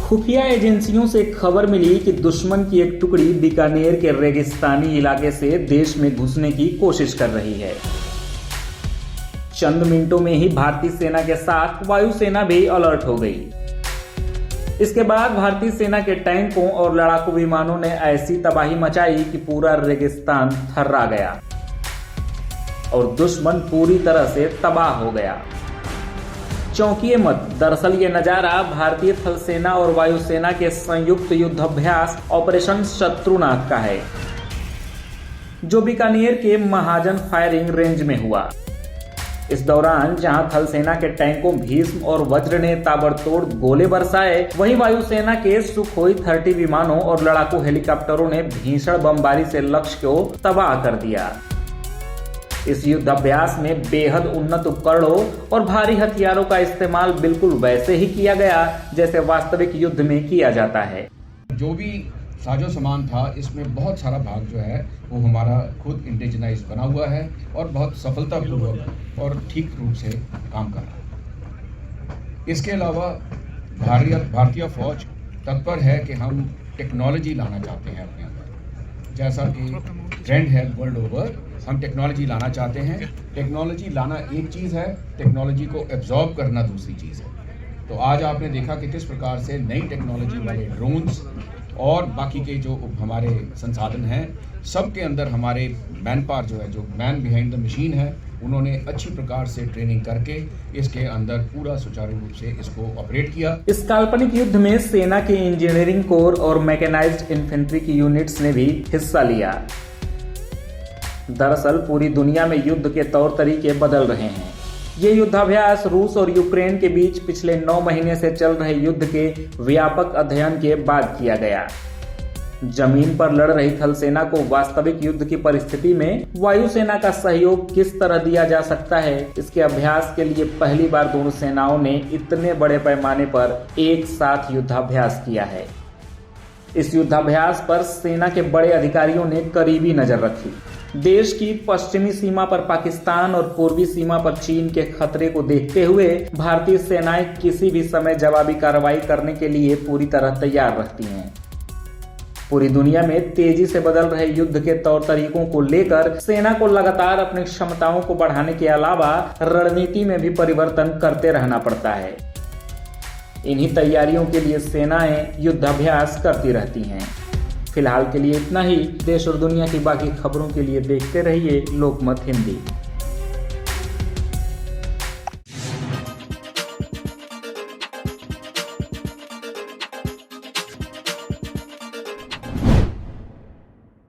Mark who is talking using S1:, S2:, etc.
S1: खुफिया एजेंसियों से खबर मिली कि दुश्मन की एक टुकड़ी बीकानेर के रेगिस्तानी इलाके से देश में घुसने की कोशिश कर रही है। चंद मिनटों में ही भारतीय सेना के साथ वायुसेना भी अलर्ट हो गई। इसके बाद भारतीय सेना के टैंकों और लड़ाकू विमानों ने ऐसी तबाही मचाई कि पूरा रेगिस्तान थर्रा गया और दुश्मन पूरी तरह से तबाह हो गया। चौंकिए मत, दरअसल ये नजारा भारतीय थल सेना और वायुसेना के संयुक्त युद्धाभ्यास ऑपरेशन शत्रुनाथ का है, जो बीकानेर के महाजन फायरिंग रेंज में हुआ। इस दौरान जहां थल सेना के टैंकों भीष्म और वज्र ने ताबड़तोड़ गोले बरसाए, वहीं वायुसेना के सुखोई 30 विमानों और लड़ाकू हेलीकॉप्टरों ने भीषण बमबारी से लक्ष्य को तबाह कर दिया। इस युद्धाभ्यास में बेहद उन्नत उपकरणों और भारी हथियारों का इस्तेमाल बिल्कुल वैसे ही किया गया जैसे वास्तविक युद्ध में किया जाता है।
S2: जो भी साजो सामान था, इसमें बहुत सारा भाग जो है वो हमारा खुद इंडिजिनाइज बना हुआ है और बहुत सफलतापूर्वक और ठीक रूप से काम कर रहा है। इसके अलावा भारतीय फौज तत्पर है कि हम टेक्नोलॉजी लाना चाहते हैं अपने अंदर, जैसा कि ट्रेंड है वर्ल्ड ओवर। हम टेक्नोलॉजी लाना चाहते हैं। टेक्नोलॉजी लाना एक चीज़ है, टेक्नोलॉजी को एब्जॉर्ब करना दूसरी चीज़ है। तो आज आपने देखा कि किस प्रकार से नई टेक्नोलॉजी वाले ड्रोन्स और बाकी के जो हमारे संसाधन हैं, सब के अंदर हमारे मैन पावर जो है, जो मैन बिहाइंड द मशीन है, उन्होंने अच्छी प्रकार से ट्रेनिंग करके इसके अंदर पूरा सुचारू रूप से इसको ऑपरेट किया।
S1: इस काल्पनिक युद्ध में सेना के इंजीनियरिंग कोर और मैकेनाइज्ड इन्फेंट्री की यूनिट्स ने भी हिस्सा लिया। दरअसल पूरी दुनिया में युद्ध के तौर तरीके बदल रहे हैं। ये युद्धाभ्यास रूस और यूक्रेन के बीच पिछले 9 महीने से चल रहे युद्ध के व्यापक अध्ययन के बाद किया गया। जमीन पर लड़ रही थल सेना को वास्तविक युद्ध की परिस्थिति में वायुसेना का सहयोग किस तरह दिया जा सकता है, इसके अभ्यास के लिए पहली बार दोनों सेनाओं ने इतने बड़े पैमाने पर एक साथ युद्धाभ्यास किया है। इस युद्धाभ्यास पर सेना के बड़े अधिकारियों ने करीबी नजर रखी। देश की पश्चिमी सीमा पर पाकिस्तान और पूर्वी सीमा पर चीन के खतरे को देखते हुए भारतीय सेनाएं किसी भी समय जवाबी कार्रवाई करने के लिए पूरी तरह तैयार रहती हैं। पूरी दुनिया में तेजी से बदल रहे युद्ध के तौर तरीकों को लेकर सेना को लगातार अपनी क्षमताओं को बढ़ाने के अलावा रणनीति में भी परिवर्तन करते रहना पड़ता है। इन्हीं तैयारियों के लिए सेनाएं युद्धाभ्यास करती रहती हैं। फिलहाल के लिए इतना ही। देश और दुनिया की बाकी खबरों के लिए देखते रहिए लोकमत हिंदी।